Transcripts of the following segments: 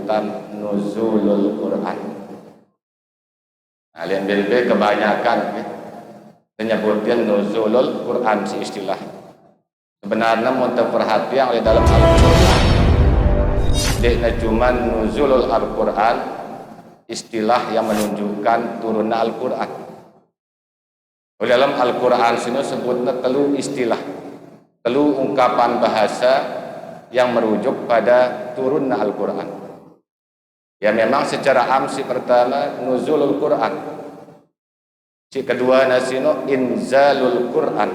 sebutan nuzulul Quran. Nah, lian BB kebanyakan menyebutkan nuzulul Quran si istilah. Sebenarnya mau perhatian oleh dalam Al-Quran. Dia cuma nuzulul Al-Quran, istilah yang menunjukkan turunnya Al-Quran. Dalam Al-Quran sini sebutnya telu istilah, telu ungkapan bahasa yang merujuk pada turunnya Al-Quran. Ya memang secara si pertama nuzulul Quran, si kedua nasino inzalul Quran,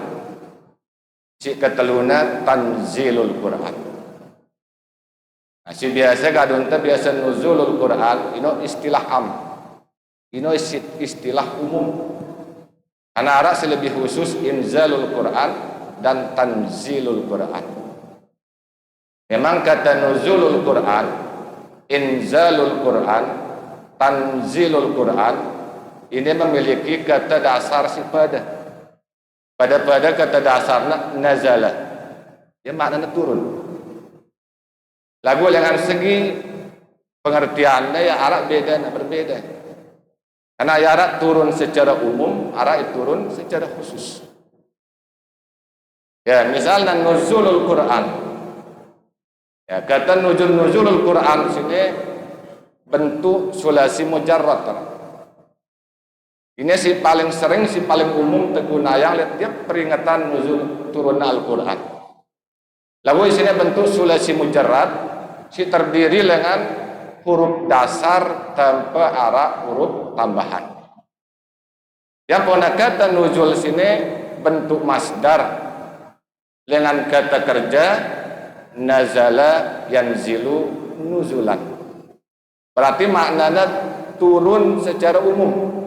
si keteluna tanzilul Quran. Nah, si biasa kadun biasa nuzulul Quran ino istilah ino istilah umum. Karena arah lebih khusus inzalul Quran dan tanzilul Quran. Memang kata nuzulul Quran, inzalul Quran, tanzilul Quran ini memiliki kata dasar si pada kata dasarnya nazala. Dia maknanya turun. Lagu dengan segi pengertiannya ya arah berbeda. Karena ayarat turun secara umum, ayarat turun secara khusus. Ya, misalnya nuzulul Quran. Ya, kata nuzulul Quran sini bentuk sulasi mujarrad. Ini si paling sering, si paling umum terguna lihat dia peringatan nuzul turun Al-Quran. Lalu sini bentuk sulasi mujarrad, si terdiri dengan huruf dasar tanpa arah huruf tambahan. Yang pernah kata nuzul sini bentuk masdar dengan kata kerja nazala yanzilu nuzulan. Berarti maknanya turun secara umum.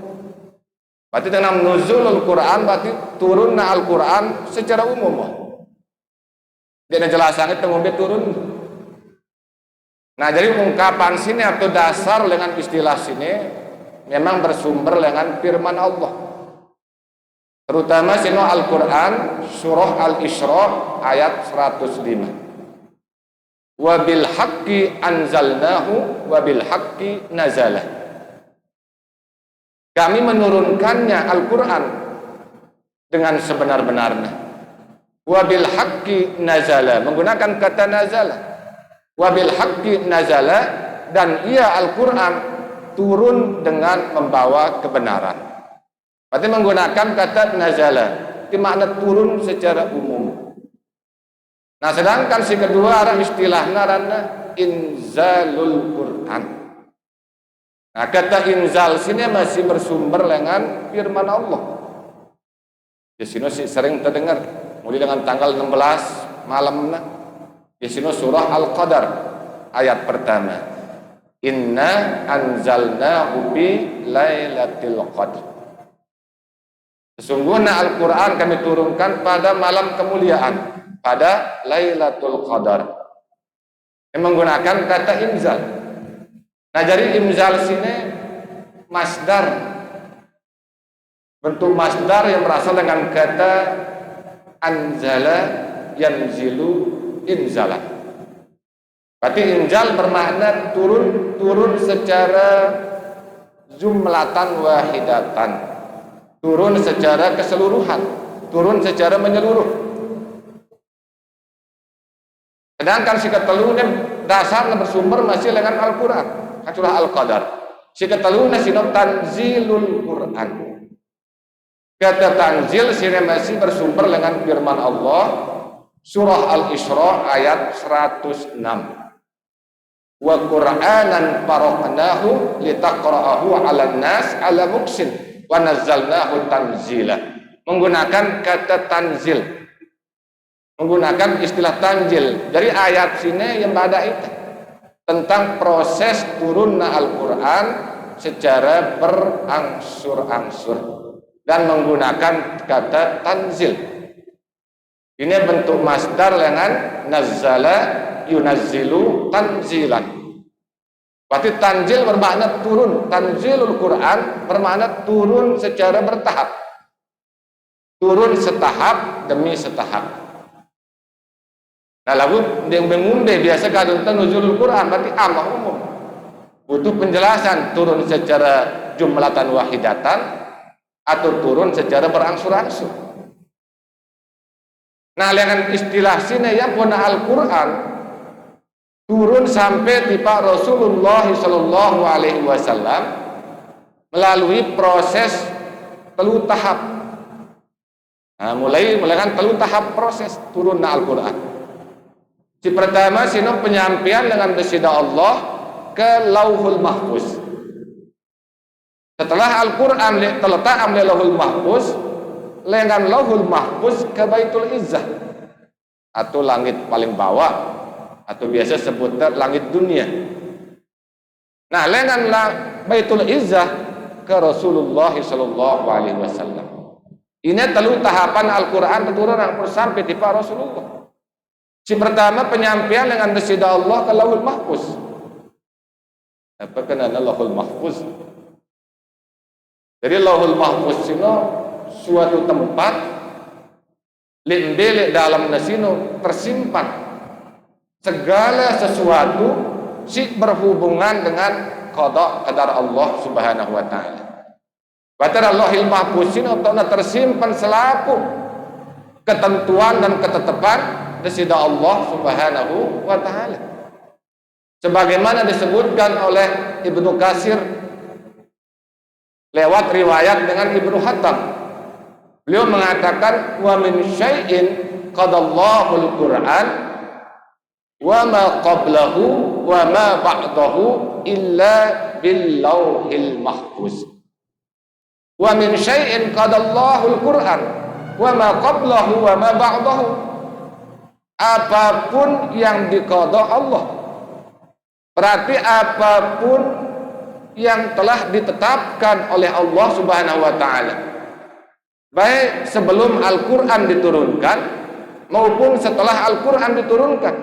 Berarti dengan nuzulul Quran berarti turunnya Al-Quran secara umum. Dia jelasannya tengombe turun. Nah, jadi ungkapan sini atau dasar dengan istilah sini memang bersumber dengan firman Allah. Terutama sini Al-Quran surah Al-Isra ayat 105. Wa bil haqqi anzalnahu wa bil haqqi nazalah. Kami menurunkannya Al-Quran dengan sebenar-benarnya. Wa bil haqqi nazalah, menggunakan kata nazalah. Wabil haqqi nazala, dan ia Al-Quran turun dengan membawa kebenaran. Berarti menggunakan kata nazala, itu makna turun secara umum. Nah, sedangkan si kedua arah istilahnya karena inzalul Quran. Nah, kata inzal sini masih bersumber dengan firman Allah. Di sini sering terdengar, mulai dengan tanggal 16 malamnya. Di sini surah Al-Qadar ayat pertama. Inna anzalnahu bi lailatul qadr. Sesungguhnya Al-Quran kami turunkan pada malam kemuliaan, pada Lailatul Qadar. Yang menggunakan kata inzal. Nah, jadi inzal sini masdar. Bentuk masdar yang berasal dengan kata anzala yanzilu inzalan. Berarti inzal bermakna turun secara jumlatan wahidatan, turun secara keseluruhan, turun secara menyeluruh. Sedangkan si ketelunya dasarnya bersumber masih dengan Al-Quran, surah Al-Qadar. Si ketelunya sinop tanzilul Quran. Kata tanzil sini masih bersumber dengan firman Allah surah Al-Isra ayat 106. Wa Qur'anan faraqnahu litaqra'ahu 'alan nas 'ala muksin wa nazzalnahu tanzila. Menggunakan kata tanzil. Menggunakan istilah tanzil. Dari ayat sini yang pada itu tentang proses turunnya Al-Quran secara berangsur-angsur dan menggunakan kata tanzil. Ini bentuk masdar dengan nazzala yunazzilu tanzilan. Berarti tanzil bermakna turun. Tanzilul Quran bermakna turun secara bertahap. Turun setahap demi setahap. Nah, lalu yang mengumbe biasa kadang nuzulul Quran berarti amah umum. Butuh penjelasan turun secara jumlatan wahidatan atau turun secara berangsur-angsur. Nah, dengan istilah sini yang pun Al-Quran turun sampai tiba Rasulullah Shallallahu Alaihi Wasallam melalui proses telu tahap. Nah, mulai kan telu tahap proses turunnya Al-Quran. Si pertama sino penyampaian dengan besida Allah ke Lauhul Mahfuz. Setelah Al-Quran terletak di Lauhul Mahfuz, dengan Lauhul Mahfuz ke Baitul Izzah atau langit paling bawah, atau biasa sebutnya langit dunia. Nah, dengan Baitul Izzah ke Rasulullah Sallallahu Alaihi Wasallam. Ini telu tahapan Al-Quran keturunan sampai tiba Rasulullah. Si pertama penyampaian dengan besida Allah ke Lauhul Mahfuz. Apa kenana Lauhul Mahfuz? Jadi Lauhul Mahfuz itu suatu tempat lindele dalam nasino tersimpan segala sesuatu si berhubungan dengan qada qadar Allah Subhanahu wa taala. Padahal Lauhul Mahfuz ini tersimpan selaku ketentuan dan ketetapan besida Allah Subhanahu wa taala. Sebagaimana disebutkan oleh Ibnu Katsir lewat riwayat dengan Ibnu Hatam. Beliau mengatakan wa min syai'in qadallahu al-Qur'an wa ma qablahu wa ma ba'dahu illa bil lauhil mahfuz. Wa min syai'in qadallahu al-Qur'an wa ma qablahu wa ma ba'dahu. Apapun yang diqada Allah, berarti apapun yang telah ditetapkan oleh Allah Subhanahu wa taala, baik sebelum Al-Qur'an diturunkan maupun setelah Al-Qur'an diturunkan,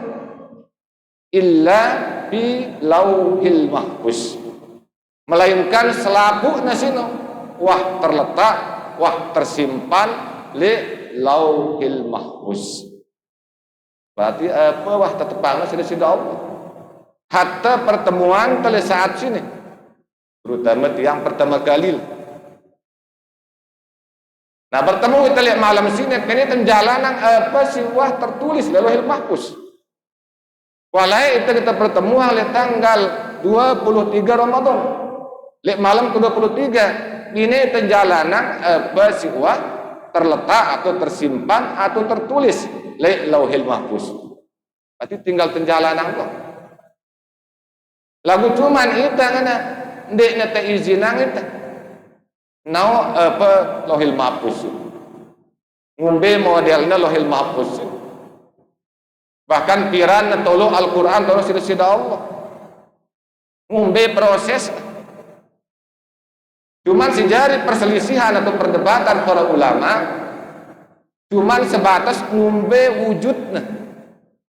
illa bi lauhil mahfuz, melainkan selaku nasino wah terletak, wah tersimpan li lauhil mahfuz. Berarti apa wah tetepang sudah Allah. Hatta pertemuan tele saat sini, terutama yang pertama kali. Nah, bertemu kita lihat malam sini, kini tenjalanan apa sih wah tertulis Lauhul Mahfuz. Walai itu kita bertemu oleh tanggal 23 Ramadan. Lihat malam ke-23, ini tenjalanan apa sih wah terletak atau tersimpan atau tertulis Lauhul Mahfuz. Berarti tinggal tenjalanan kok. Lagu cuman itu ngana ndek nete izinan itu. Nau apa Lauhul Mahfuz. Ngombe modelnya Lauhul Mahfuz. Bahkan piran tolo Al-Qur'an tolo sida Allah. Ngombe proses. Cuman sejari perselisihan atau perdebatan para ulama cuman sebatas ngombe wujudna,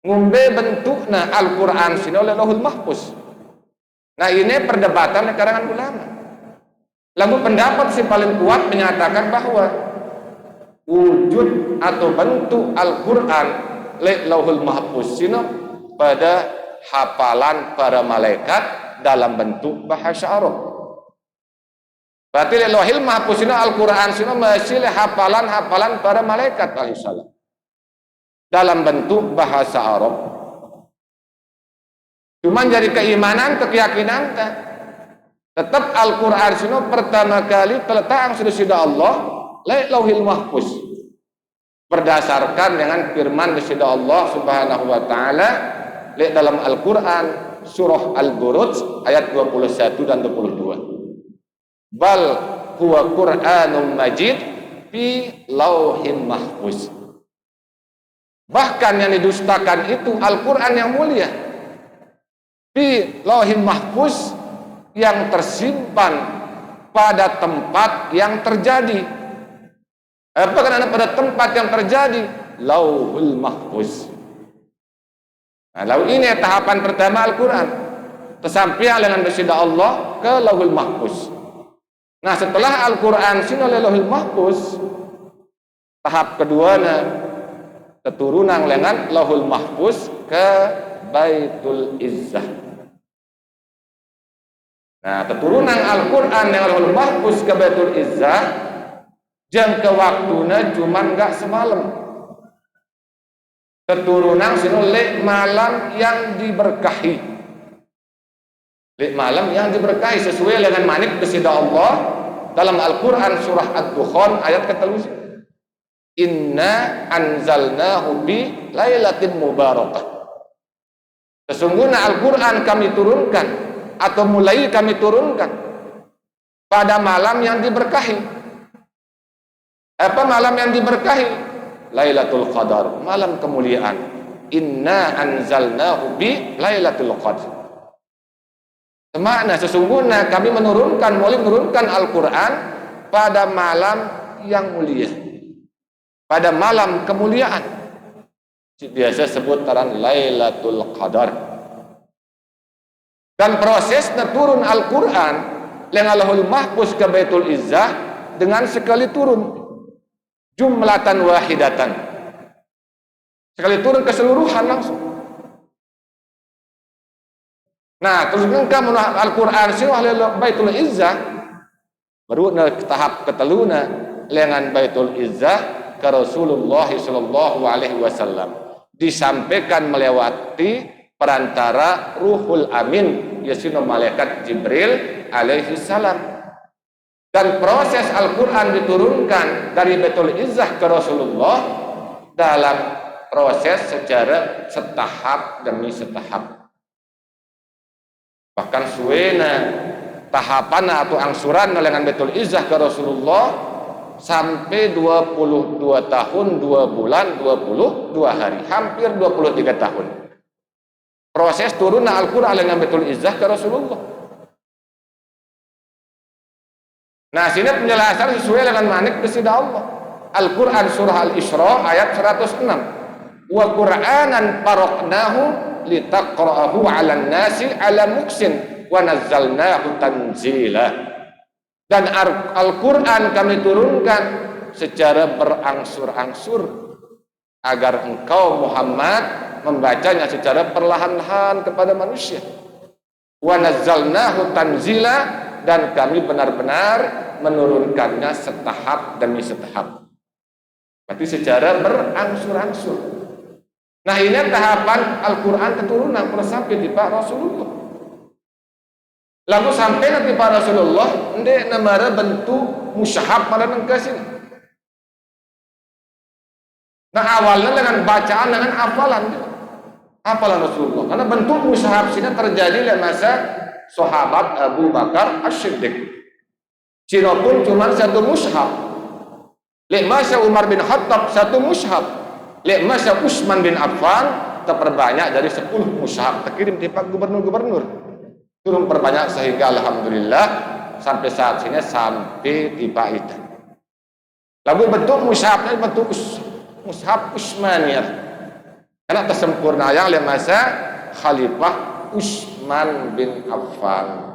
ngombe bentukna Al-Qur'an sini oleh Lauhul Mahfuz. Nah, ini perdebatan di kalangan ulama. Lalu pendapat si paling kuat menyatakan bahwa wujud atau bentuk Al-Quran Lauhul Mahfuz sini pada hafalan para malaikat dalam bentuk bahasa Arab. Berarti Lauhul Mahfuz ini Al-Quran sini masih hafalan para malaikat alaihissalam dalam bentuk bahasa Arab. Cuman jadi keimanan, keyakinan tetap Al-Quran sini pertama kali terletak sudah Allah Lauhul Mahfuz berdasarkan dengan firman besida Allah Subhanahu wa taala dalam Al-Quran surah Al-Buruj ayat 21 dan 22. Bal huwa Qur'anun Majid fi Lauhin Mahfuz. Bahkan yang didustakan itu Al-Quran yang mulia di Lauhin Mahfuz yang tersimpan pada tempat yang terjadi. Apa karena pada tempat yang terjadi Lauhul Mahfuz. Nah, lalu ini tahapan pertama Al-Quran. Tersampaian dengan besida Allah ke Lauhul Mahfuz. Nah, setelah Al-Quran sini oleh Lauhul Mahfuz, tahap kedua keturunan dengan Lauhul Mahfuz ke Baitul Izzah. Nah, keturunan Al-Quran yang Allahul Mahfuz ke Baitul Izzah jangka waktuna cuman gak semalam. Keturunan sinu lek malam yang diberkahi. Lek malam yang diberkahi sesuai dengan manik besida Allah dalam Al-Quran surah Ad-Dukhan ayat ke-3. Inna anzalnahu bi lailatin mubarakah. Sesungguhnya Al-Quran kami turunkan atau mulai kami turunkan pada malam yang diberkahi. Apa malam yang diberkahi? Lailatul Qadar, malam kemuliaan. Inna anzalnahu bi lailatul qadar. Semakna sesungguhnya kami mulai menurunkan Al-Quran pada malam yang mulia, pada malam kemuliaan. Biasa sebut taran Lailatul Qadar. Dan proses turun Al-Quran yang Allahul Mahfuz ke Baitul Izzah dengan sekali turun jumlatan wahidatan, sekali turun keseluruhan langsung. Nah, terus engkau menurut Al-Quran sirah Baitul Izzah baru tahap keteluna lengan Baitul Izzah ke Rasulullah sallallahu alaihi wasallam disampaikan melewati perantara Ruhul Amin yaitu malaikat Jibril alaihi salam. Dan proses Al-Quran diturunkan dari Baitul Izzah ke Rasulullah dalam proses secara setahap demi setahap. Bahkan suwena tahapan atau angsuran dengan Baitul Izzah ke Rasulullah sampai 22 tahun 2 bulan 22 hari, hampir 23 tahun. Proses turun Al-Quran dengan Baitul Izzah ke Rasulullah. Nah, sini penjelasan sesuai dengan manik besida Allah. Al-Quran surah Al-Isra ayat 106. Wa Qur'anan faraqnahu litaqra'ahu 'alan nasi 'ala muksin wa nazzalnahu tanzila. Dan Al-Quran kami turunkan secara berangsur-angsur agar engkau Muhammad membacanya secara perlahan-lahan kepada manusia. Wa nazzalnahu tanzila, dan kami benar-benar menurunkannya setahap demi setahap. Berarti secara berangsur-angsur. Nah, ini tahapan Al-Quran keturunan sampai di Pak Rasulullah. Lalu sampai nanti Pak Rasulullah ndek namara bentuk mushaf pada nengkas ini. Nah, awalnya dengan bacaan dengan hafalan Rasulullah. Karena bentuk mushaf ini terjadi di masa sahabat Abu Bakar As-Siddiq. Cina pun cuma satu mushaf. Lek masa Umar bin Khattab satu mushaf. Lek masa Utsman bin Affan terperbanyak dari 10 mushaf terkirim di Pak gubernur-gubernur. Turun perbanyak sehingga alhamdulillah sampai saat ini sampai di Pak itu. Lalu bentuk mushafnya bentuk mushaf Utsmaniyah. Karena tersempurna yang oleh masa Khalifah Utsman bin Affan.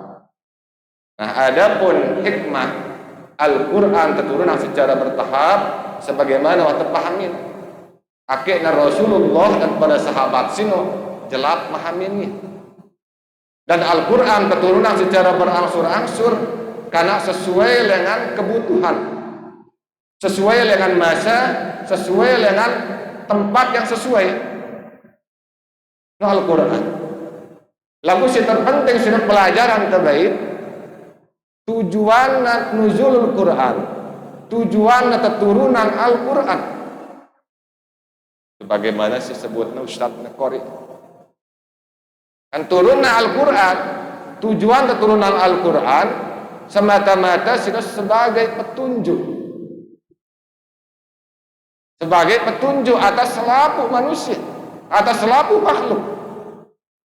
Nah, adapun hikmah Al-Quran keturunan secara bertahap sebagaimana waktu pahamin akhirnya Rasulullah dan para sahabat sino jelas memahaminya. Dan Al-Quran keturunan secara berangsur-angsur karena sesuai dengan kebutuhan, sesuai dengan masa, sesuai dengan tempat yang sesuai. Nah, Al-Quran lagu si terpenting sudah pelajaran terbaik tujuan nuzulul Quran, tujuan keturunan Al-Quran. Sebagaimana disebutnya Ustaz Qori. Kan turunan Al-Quran, tujuan keturunan Al-Quran semata-mata sebagai petunjuk. Sebagai petunjuk atas selaku manusia, atas selaku makhluk.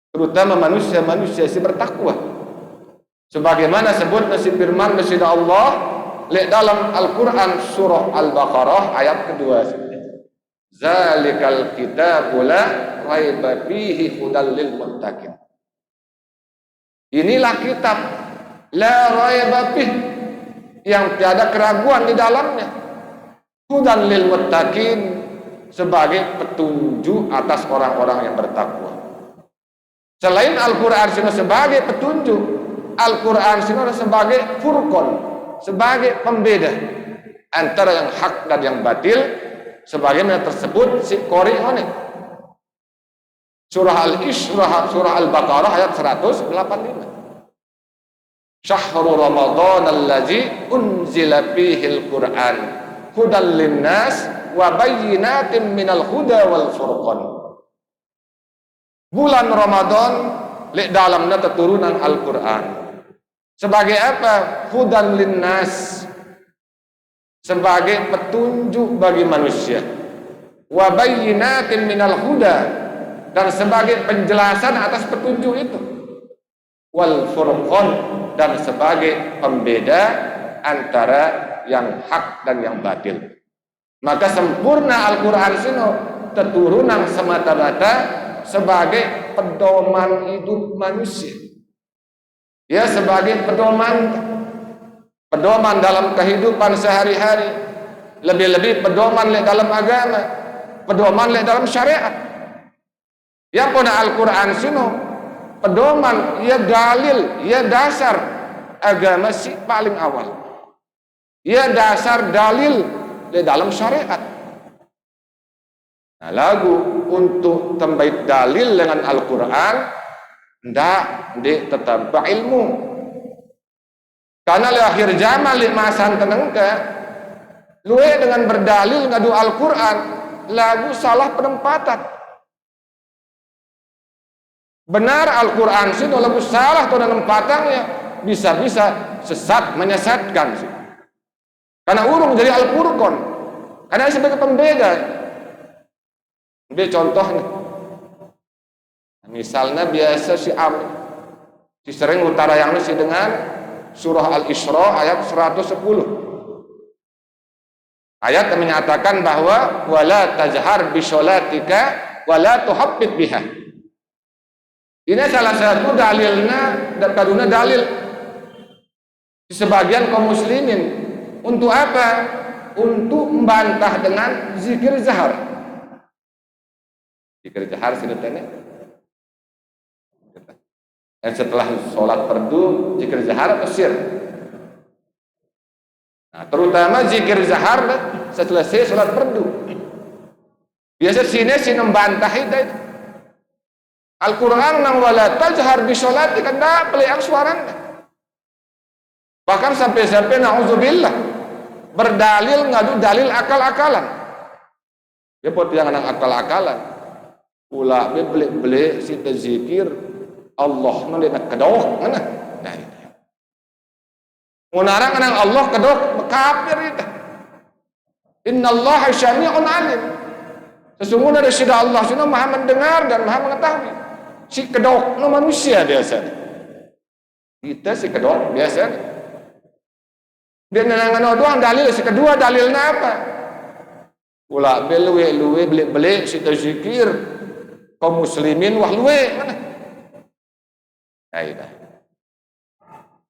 Terutama manusia-manusia si bertakwa. Sebagaimana sebut nasi firman besida Allah dalam Al-Quran surah Al-Baqarah ayat kedua. Zalikal kitabu la raiba fihi hudal lil muttaqin. Inilah kitab la raiba fihi yang tiada keraguan di dalamnya. Hudal lil muttaqin sebagai petunjuk atas orang-orang yang bertakwa. Selain Al-Quran sebagai petunjuk, Al-Quran sini sebagai furqan, sebagai pembeda antara yang hak dan yang batil, sebagaimana tersebut si qori ini. Surah Al-Isra, surah Al-Baqarah ayat 185. Syahrul Ramadan allazi unzila fihil Qur'an hudan linnas wa bayyinatin minal huda wal furqan. Bulan Ramadan li dalamna keturunan Al-Qur'an. Sebagai apa? Hudan linnas, sebagai petunjuk bagi manusia. Wa bayyinatin minal huda, dan sebagai penjelasan atas petunjuk itu. Wal furqan, dan sebagai pembeda antara yang hak dan yang batil. Maka sempurna Al-Quran sino keturunan semata-mata sebagai pedoman hidup manusia. Ya, sebagai pedoman dalam kehidupan sehari-hari, lebih-lebih pedoman dalam agama, pedoman dalam syariat. Ya, pun Al-Quran sino pedoman, ia dalil, ia dasar agama si paling awal. Ia dasar dalil di dalam syariat. Nah, lagu untuk tambah dalil dengan Al-Quran ndak tetap ilmu. Karena di akhir zaman di masa tenengke luwe dengan berdalil ngadu Al-Quran lagu salah penempatan. Benar Al-Quran sih lagu salah atau penempatannya bisa-bisa sesat, menyesatkan sih. Karena urung jadi Al-Furqan, karena sebagai pembeda. Ambil contoh nih, misalnya biasa si sering utara yang si dengan surah Al-Isra ayat 110. Ayat yang menyatakan bahwa wala tajhar bi sholatika wala tuhabbit biha. Ini salah satu dalilnya, dan kaduna dalil di sebagian kaum muslimin. Untuk apa? Untuk membantah dengan zikir zahar. Zikir zahar sinetene. Dan setelah sholat fardu, zikir zahar atau sir. Nah, terutama zikir zahar setelah sholat fardu. Biasa sini membantah itu. Al-Quran nang wala tajhar bi sholati kan dak peliang suaranya. Bahkan sampai-sampai na'udzubillah berdalil ngadu dalil akal-akalan. Ya pot yang nang akal-akalan. Ulah beli si zikir Allah mana nak kedok mana. Nah itu. Munarang nang Allah kedok kafir itu. Innallaha syami'un alim. Sesungguhnya dari sida Allah sudah Maha mendengar dan Maha mengetahui. Si kedok no manusia biasanya. Kita si kedok biasanya. Dia nangan doang dalil, si kedua dalilnya apa? Ulah luwe beli si zikir kaum muslimin wah luwe mana? Nah, itu.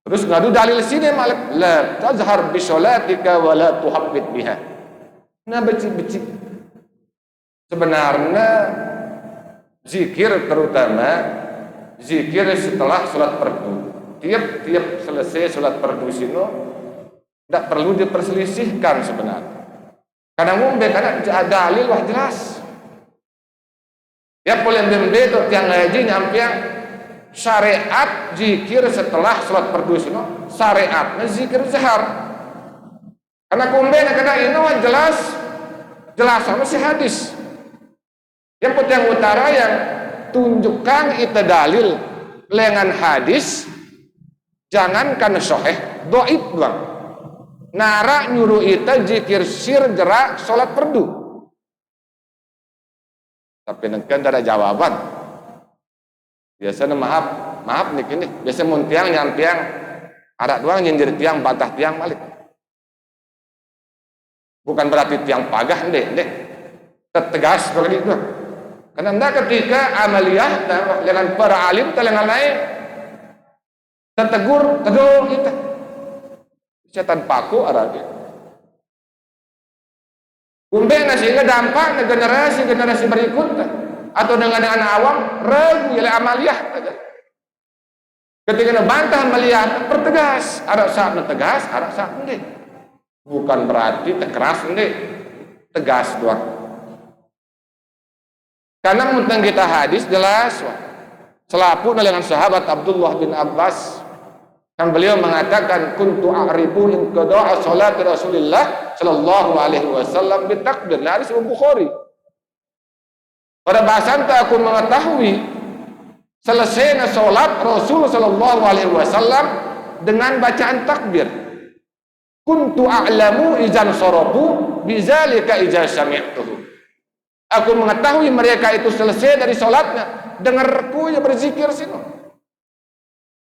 Terus ngadu dalil sini malik la tazhar bi sholatika wa la tuhabbit biha. Nah becik-becik. Sebenarnya zikir terutama zikir setelah sholat fardu. Tiap selesai sholat fardu sino tidak perlu diperselisihkan sebenarnya. Karena karena dalil wah jelas. Ya boleh membedo tiang ngaji nyampiang syariat zikir setelah sholat fardu sino syariatnya zikir zahar. Karena karena ini wah jelas sama si hadis. Yang penting utara yang tunjukkan itu dalil lengan hadis, jangankan sahih, dhaif doang. Nara nyuruh itu zikir sir gerak sholat fardu. Tapi nengkan ada jawaban. Biasanya maaf nih ini. Biasa muntiang nyampiang ada doang nyindir tiang batah tiang balik. Bukan berarti tiang pagah deh. Tegas seperti itu. Karena anda ketika amaliyah dengan para alim telengan lain tetegur kedua kita setan paku arahnya kumbena sehingga dampak ke generasi berikutnya atau dengan anak awam ragu oleh amaliyah Ketika bantah melihat pertegas, ada saat tegas, ada saat enggak. Bukan berarti keras enggak, tegas doang. Karena tentang kita hadis jelas, selapu dengan sahabat Abdullah bin Abbas, kan beliau mengatakan kuntu a'ribu in qada'a salat Rasulullah sallallahu alaihi wasallam bitakbir. Hadis Bukhari. Pada bahasa itu aku mengetahui selesai salat Rasul sallallahu alaihi wasallam dengan bacaan takbir. Kuntu a'lamu izan sarafu bizalika idza sami'tuhu. Aku mengetahui mereka itu selesai dari salatnya, dengarku ya berzikir sino.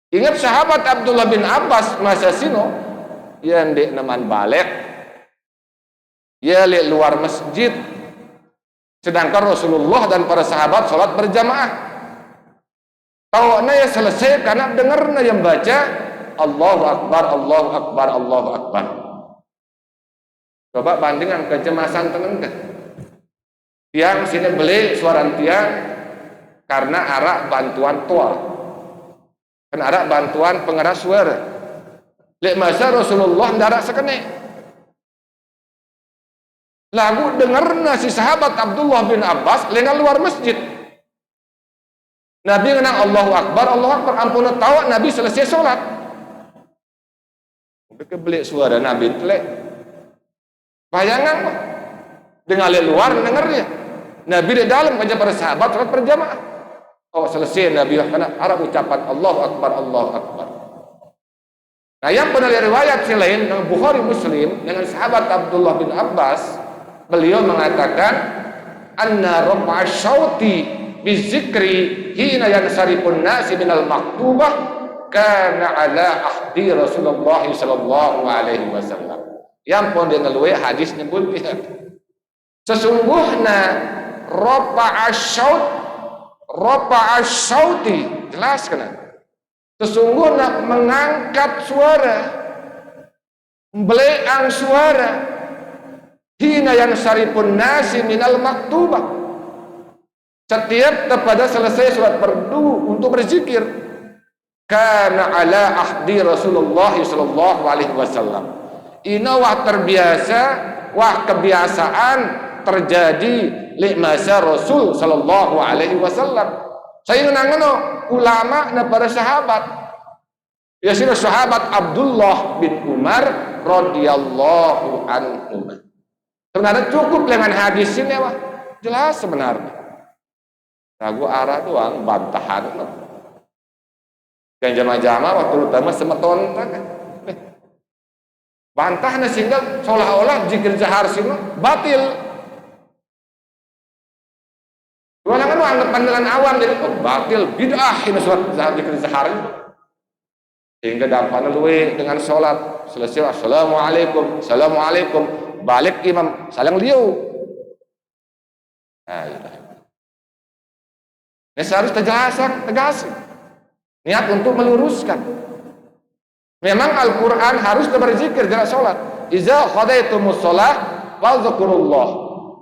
Ingat sahabat Abdullah bin Abbas masa sino yang dek naman balik ya li luar masjid, sedangkan Rasulullah dan para sahabat salat berjamaah. Tawaknya ya selesai karena dengarnya yang baca Allahu Akbar, Allahu Akbar, Allahu Akbar. Coba bandingkan kecemasan tenengkah. Tiang sini beli suara tiang karena arah bantuan tual. Kan arah bantuan pengeras suara. Lek masa Rasulullah ndarak sekene. Lagu dengarna si sahabat Abdullah bin Abbas lengan luar masjid. Nabi ngenang Allahu Akbar, Allahu Akbar. Ampun tahu Nabi selesai sholat. Mereka beli suara Nabi telek. Bayangan pak. Dengan luar dengarnya. Nabi di dalam kerja para sahabat sholat berjamaah. Oh selesai Nabi karena arah ucapan Allahu Akbar, Allahu Akbar. Nah yang pernah riwayat selain dengan Bukhari Muslim dengan sahabat Abdullah bin Abbas, beliau mengatakan anna rafa'a syauti bizikri hina yansarifun nasi minal maktubah kana ala ahdi Rasulullah sallallahu alaihi wasallam. Yang pun dia ngeluai hadis nyebut dia. Sesungguhnya rafa'a syauti jelas kan? Sesungguhnya mengangkat suara, beleang suara hina yansarifun nasi minal maktubah. Setiap kepada selesai sholat fardu untuk berzikir kana ala ahdi Rasulullah sallallahu alaihi wasallam. Ina wah terbiasa, wah kebiasaan terjadi li masa Rasul sallallahu alaihi wasallam. Saya ngenang ulama na para sahabat. Ya sira sahabat Abdullah bin Umar radhiyallahu anhu. Sebenarnya cukup dengan hadis ini wah. Jelas sebenarnya. Ragu arah doang bantahan. Dan jamaah-jamaah waktu terutama semeton kan. Bantahnya sehingga seolah-olah zikir zahar sini batil. Orang kan anggap pandangan awam jadi batil bid'ah ini sholat zikir zahar itu. Sehingga dampaknya luwe dengan sholat selesai assalamualaikum, assalamualaikum balik imam saling liu. Nah, itu. Ini harus tegas niat untuk meluruskan. Memang Al-Quran harus berzikir dalam sholat. Iza khadaitumus sholat fadzukurullah.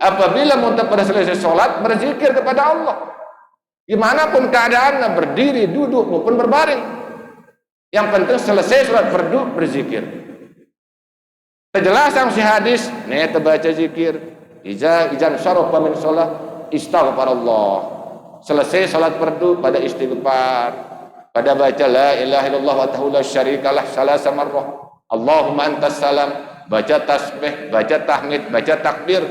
Apabila muntah pada selesai sholat berzikir kepada Allah. Dimanapun keadaannya berdiri, duduk maupun berbaring. Yang penting selesai sholat fardu berzikir. Penjelasan si hadis, nih terbaca zikir. Ijan syarafa min sholat istaghfarallah. Selesai sholat fardu pada istighfar. Pada baca la ilaha illallah wahdahu la syarikalah salasa marrah. Allahumma antas salam, baca tasbih, baca tahmid, baca takbir.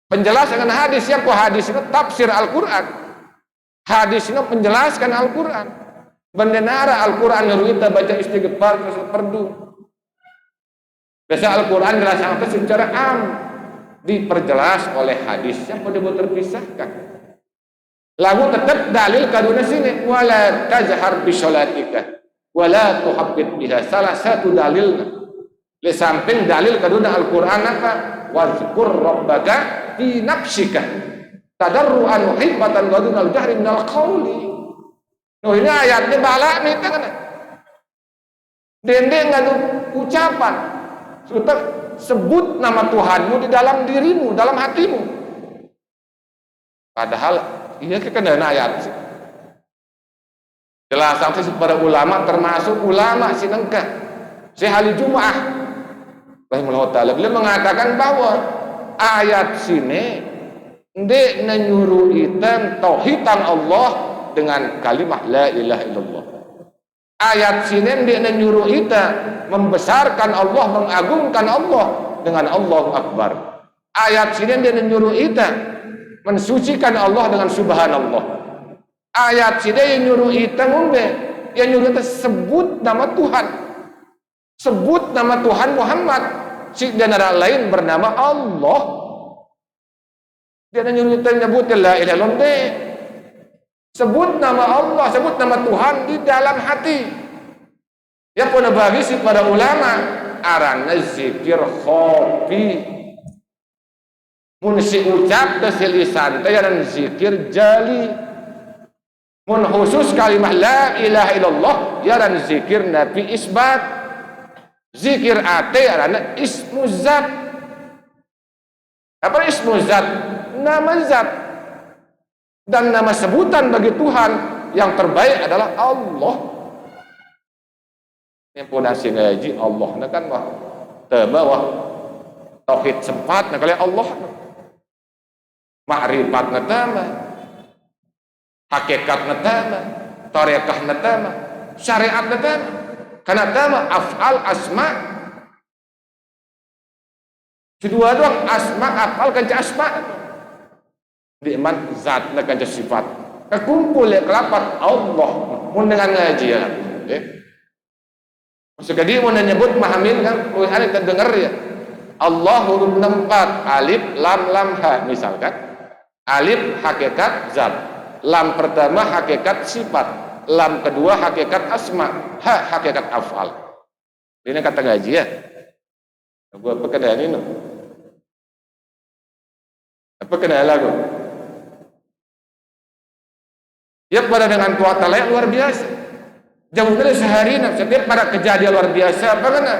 Penjelasan hadis yang hadis itu tafsir Al-Qur'an. Hadis itu menjelaskan Al-Qur'an. Mendenara Al-Qur'an yang kita baca istighfar fardu. Biasa Al-Qur'an jelaskan secara am diperjelas oleh hadis yang boleh terpisahkan. Lagu tetap dalil kaduna sini wala tajhar bi sholatika wala tuhabbit biha. Salah satu dalilnya di samping dalil kaduna Al-Qur'an apa? Wazkur rabbaka fi nafsika tadarruan muhibbatan wa dunal jahri minal qawli. Noh ini ayatnya balak nih kan. Dende ngadu ucapan. Sudah sebut nama Tuhanmu di dalam dirimu, dalam hatimu. Padahal iya kekendaan ayat. Jelasan para ulama termasuk ulama sinengkah Syekh Ali Jumu'ah rahimahullah ta'ala, beliau mengatakan bahwa ayat sini ndek menyuruh kita tauhidan Allah dengan kalimat la ilaha illallah. Ayat sini ndek menyuruh kita membesarkan Allah, mengagungkan Allah dengan Allahu Akbar. Ayat sini ndek menyuruh kita mensucikan Allah dengan subhanallah. Ayat sini yang nyuruh kita yang nyuruh kita sebut nama Tuhan. Sebut nama Tuhan Muhammad, si dan lain bernama Allah. Dia nyuruh kita nyebut la ilaha illallah. Sebut nama Allah, sebut nama Tuhan di dalam hati. Yang pun bagi si para ulama arana zikir khofi. Mun si ucap dan si lisan dan zikir jali. Mun khusus kalimat la ilaha illallah yaran zikir nabi isbat. Zikir ate arana ismu zat. Apa ismu zat? Nama zat. Dan nama sebutan bagi Tuhan yang terbaik adalah Allah. Yang pun nasi ngaji Allah na kan wah tebawah tauhid sempat na kali Allah. Ma'rifat na tama. Hakikat na tama. Tarekah na tama. Syariat na tama. Karena tama af'al asma. Kedua doang asma af'al kan asma. Di iman zat na kan sifat. Kekumpul ya kelapat Allah. Mun dengan ngaji ya. Sekali mau nyebut mahamin kan Tuhan kita dengar ya. Allah huruf 4 alif lam lam ha misalkan. Alif hakikat zat. Lam pertama hakikat sifat. Lam kedua hakikat asma, ha hakikat afal. Ini kata ngaji ya. Gua apa kenal ini? Apa kenal lagu? Ya pada dengan kuasa yang luar biasa. Jauh dari sehari setiap pada kejadian luar biasa. Bagaimana?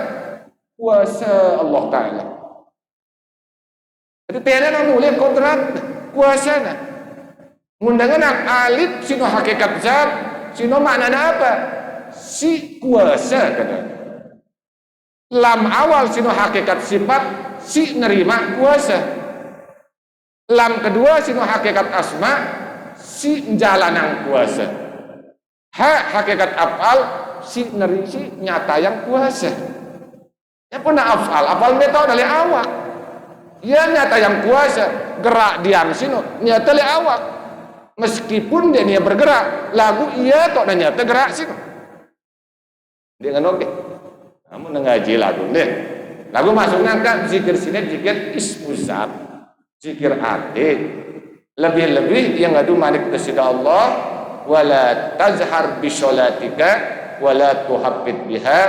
Kuasa Allah Taala. Jadi tiada mulai kontrak kuasa na. Mundangan alif sino hakikat zat. Sino maknanya apa? Si kuasa kata. Lam awal sino hakikat sifat, si nerima kuasa. Lam kedua sino hakikat asma, si jalanan kuasa. Ha hakikat afal, si nerima si nyata yang kuasa. Ya pun afal, afal metode dari awak. Ya nyata yang kuasa, gerak diam sino nyata dari awak. Meskipun dia bergerak, lagu iya tok nanya tergerak sih. Dia kan oke. Kamu ngaji lagu deh. Lagu masuk ngangkat zikir sini zikir ismu zat, zikir ati. Lebih-lebih yang ngadu manik kepada Allah, wala tazhar bi sholatika, wala tuhabbit biha.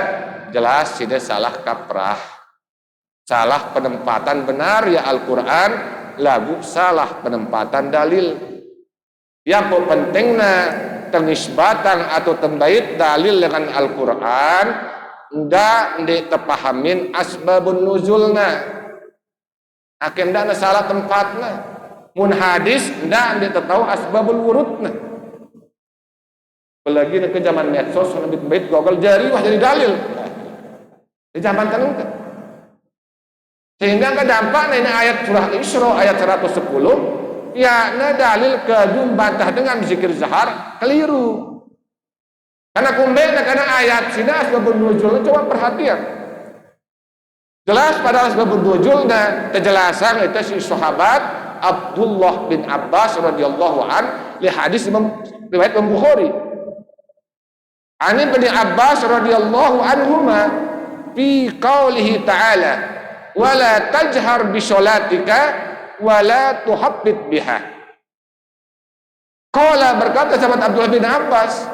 Jelas tidak salah kaprah. Salah penempatan benar ya Al-Quran, lagu salah penempatan dalil. Yang pentingnya ternisbatan atau tembait dalil dengan Al-Quran ndak ditepahamin asbabun nuzulna. Akhirnya ndak salah tempatnya. Mun hadis ndak ditahu asbabul wurudna. Apalagi ke zaman medsos lebih baik Google jari wah jadi dalil. Di zaman tenung sehingga kedampak ini ayat surah Isra ayat 110 ya, nah dalil kedum bantah dengan zikir zahar keliru. Karena kumbena karena ayat sini asbabun nuzul coba perhatian. Jelas pada asbabun nuzul dan kejelasan itu si sahabat Abdullah bin Abbas radhiyallahu an li hadis riwayat Imam Bukhari. Ani bin Abbas radhiyallahu anhuma fi qaulihi ta'ala wala tajhar bi sholatika wala tuhabbit biha. Qala berkata sahabat Abdullah bin Abbas,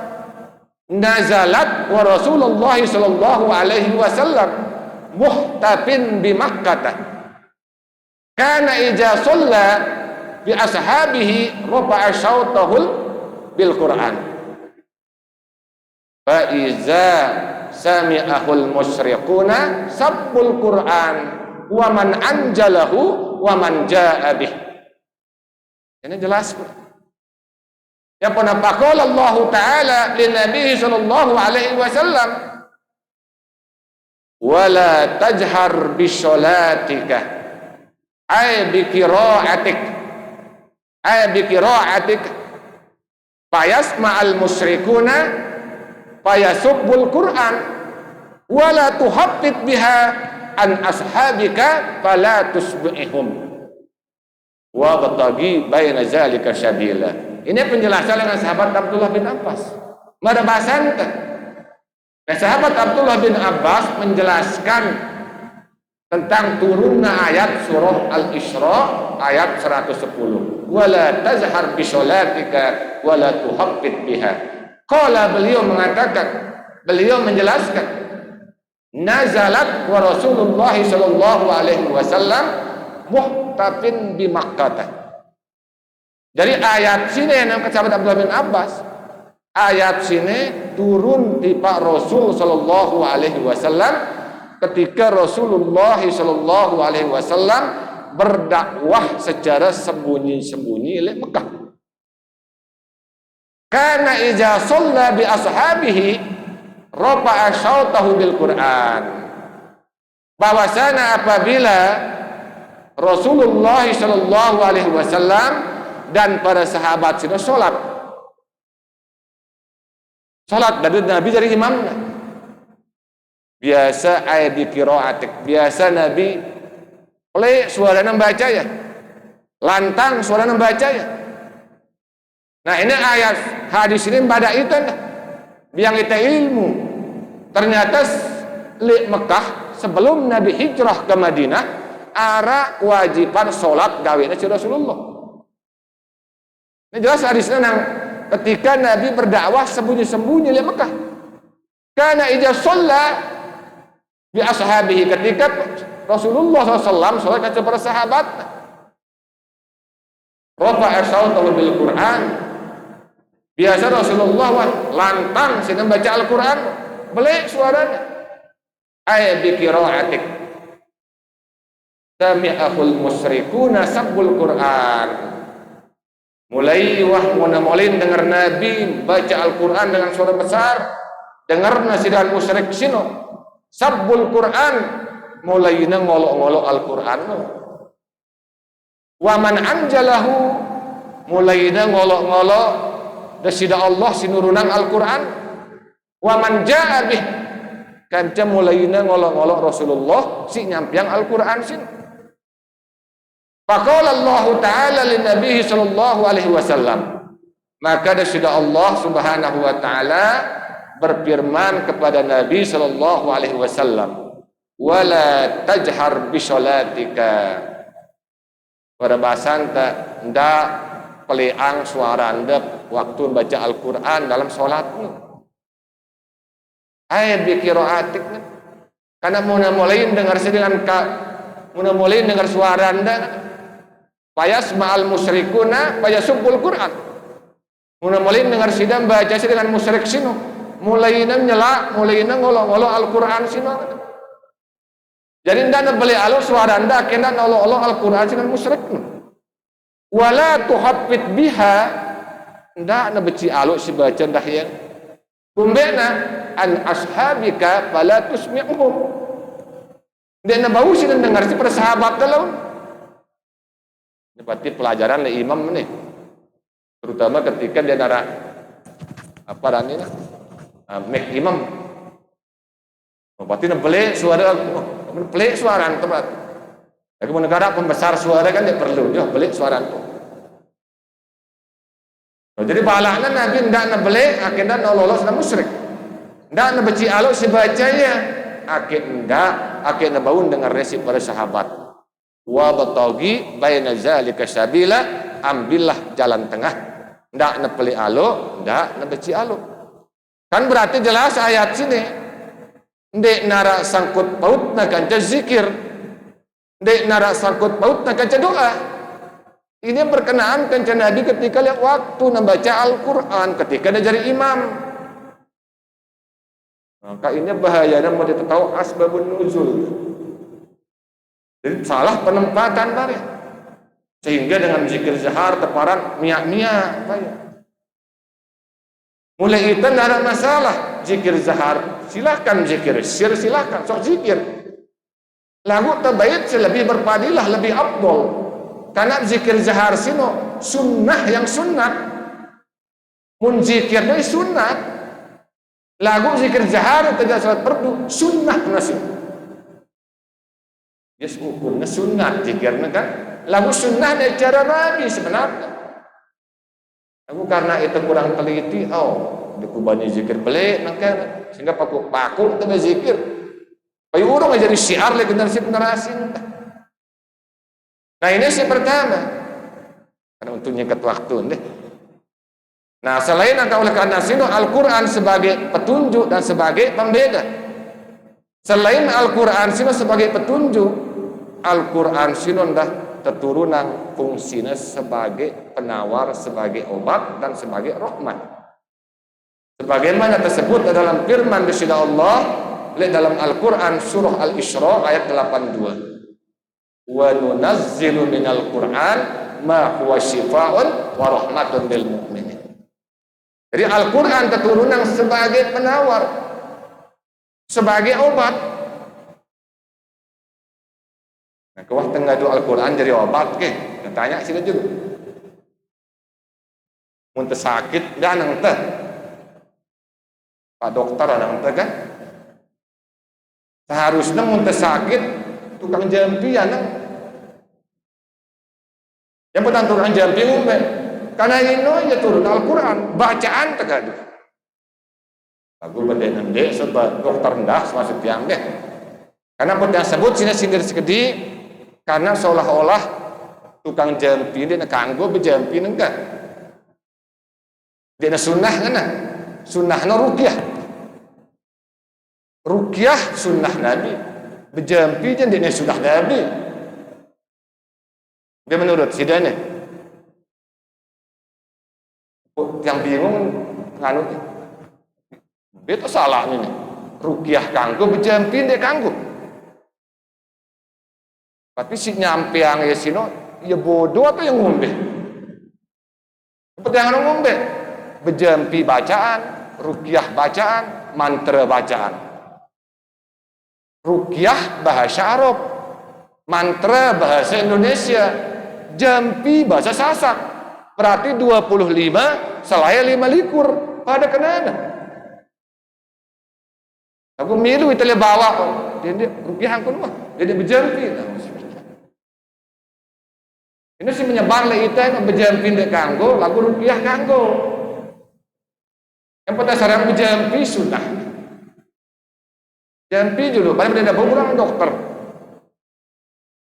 nazalat wa Rasulullah sallallahu alaihi wasallam muhtafin bi Makkah. Kana idza shalla bi ashabihi rafa'a syautahul bil Qur'an. Fa iza sami'ahul musyriquna sabbul Qur'an wa man anjalahu wa man jaa bih. Ini jelas. Ya pernah faqala Allah Ta'ala lin Nabi sallallahu alaihi wasallam wala tajhar bisolatika ay bikiraatik fayasma'al musyrikuna fayasubbul Qur'an wala tuhaffid biha an ashabika fala tusbi'hum wa batagi baina zalika sabila. Ini penjelasan dengan sahabat Abdullah bin Abbas. Mada bahasan. Nah, sahabat Abdullah bin Abbas menjelaskan tentang turunnya ayat surah Al-Isra ayat 110. Wala tazhar bi sholatika wala tuhaffid biha. Qala, beliau mengatakan, beliau menjelaskan, nazalat wa Rasulullah sallallahu alaihi wasallam muhtafin bi Makkah. Dari ayat sini yang sahabat Abdullah bin Abbas, ayat sini turun di Pak Rasul sallallahu alaihi wasallam ketika Rasulullah sallallahu alaihi wasallam berdakwah secara sembunyi-sembunyi di Mekah. Karena idza shalla bi ashabihi rafa'a sautahu bil Qur'an. Bahwasana apabila Rasulullah sallallahu alaihi wasallam dan para sahabat sudah sholat dari Nabi, dari imamnya biasa ayat di qiraatik, biasa Nabi oleh suara membaca ya, lantang suara membaca ya. Nah, ini ayat hadis ini pada itu biang kita ilmu. Ternyata di Mekah sebelum Nabi hijrah ke Madinah ara kewajiban sholat gawene Rasulullah. Ini jelas hadisnya nang ketika Nabi berdakwah sembunyi-sembunyi di Mekah. Karena idza shalla bi ashabihi, ketika Rasulullah SAW sholat kepada para sahabat, rafa'a sautahu bil Qur'an. Biasa Rasulullah lantang sedang baca Al-Qur'an, belik suaranya. Ay bi qiraatik. Sami'ahul musyrikuna sabbul Qur'an. Mulai mulin dengar Nabi baca Al-Quran dengan suara besar, dengar nasihat musyrik sino sabbul Quran, mulai ngolok-ngolok Al-Quran. Wa man anjalahu, mulai ngolok-ngolok dasida Allah sinurunan Al-Quran. Wa man ja'a bih, kanca mulai ngolok-ngolok Rasulullah si nyampiang Al-Quran sin. Faqala Allah Ta'ala lin Nabi sallallahu alaihi wasallam, maka sudah Allah Subhanahu wa taala berfirman kepada Nabi sallallahu alaihi wasallam, wala tajhar bi sholatika. Pada bahasa ndak peleang suara Anda waktu baca Al-Qur'an dalam salatmu. Ayat bi qiraatik, karena mulai dengar dengar suara Anda. Fayasma'al musyrikuna fayasubbul Qur'an. Mulai dengar sidang baca dengan musyrik sino, mulai nyela, mulai ngolok-ngolok Al-Qur'an sino. Jadi ndak beli alo suara ndak kena ngolok-ngolok Al-Qur'an dengan musyrik. Wala tuhaffid biha, ndak beci alo si baca ndak yang. Kumbena an ashabika fala tusmi'hum. Dia bau sih dengar si para sahabat dalam. Ini berarti pelajaran dari imam nih, terutama ketika dia nara apa ini make imam. Berarti beli suara tempat. Lagi negara pembesar suara kan dia perlu dia beli suara itu. Jadi balaknya Nabi ndak beli akhirnya lolos dan musyrik. Ndak beci aluk si bacanya akhirnya bau dengar resi para sahabat. Wa batagi baina zalika sabila, ambillah jalan tengah, ndak nepeli alo, ndak nebeci alo. Kan berarti jelas ayat sini ndek nara sangkut pautna kanca zikir, ndek nara sangkut pautna kanca doa. Ini berkenaan kanca Nabi ketika lihat waktu membaca Al-Qur'an, ketika dia jadi imam. Maka ini bahayanya mau tahu asbabun nuzul. Jadi salah penempatan tadi, sehingga dengan zikir zahar teparan miak-miak, Mulai itu tidak ada masalah. Zikir zahar silakan, zikir sir silakan, sok zikir. Lagu tabayit lebih berpadilah, lebih afdol. Karena zikir zahar sino sunnah yang sunnah. Mun zikirnya sunnah. Lagu zikir zahar tidak salat fardu sunnah nasi. Yes, hukumnya sunnah zikirnya kan. Lagu sunnah dari cara Nabi sebenarnya. Aku karena itu kurang teliti, dikubani zikir beli, nangka sehingga paku itu zikir. Payu orang jadi syiar lagi generasi. Nah ini sih pertama, karena untuk nyikat waktu deh. Nah selain angka oleh karena sino Al-Quran sebagai petunjuk dan sebagai pembeda. Selain Al-Quran sino sebagai petunjuk, Al-Quran sino dah keturunan fungsinya sebagai penawar, sebagai obat dan sebagai rahmat. Sebagaimana tersebut dalam firman Bismillah Allah dalam Al-Quran surah Al-Isra ayat 82. Wa nunazzilu minal Quran ma huwa shifaa'un wa rahmatun lil mu'minin. Jadi Al-Quran keturunan sebagai penawar, sebagai obat. Nah, kewah tengah doa Al-Quran jadi obat ke? Tanya sila dulu. Muntah sakit, dah nang teh. Pak dokter nang teh kan? Seharusnya muntah sakit, tukang jampi ya nang. Yang penting tukang jampi umum. Karena ini ya turun Al-Quran, bacaan tegak. Aku badai nende sebab dokter ndah masuk tiang deh. Karena pada sebut sini sindir sekedi. Karena seolah-olah tukang jampi dia nak kanggo bejampi nengka. Dia nak sunnah kan? Sunnahna ruqyah. Ruqyah sunnah Nabi. Bejampi je dia sunnah Nabi. Dia menurut sidane. Yang bingung nganu dia tu salah ni. Ruqyah kanggo bejampi dia kanggo. Tapi si nyampe yang ya sino, ya bodoh atau yang ngombe? Seperti yang ngombe, bejampi bacaan, ruqyah bacaan, mantra bacaan. Ruqyah bahasa Arab, mantra bahasa Indonesia, jampi bahasa Sasak. Berarti 25 selaya 5 likur pada kenana. Aku milu itu le bawa, dia ruqyah angkun mah, dia bejampi. Ini sih menyebar le itu yang bejampi dek kanggo, lagu ruqyah kanggo. Yang pada sarang bejampi sunnah. Jampi dulu, paling beda kurang dokter.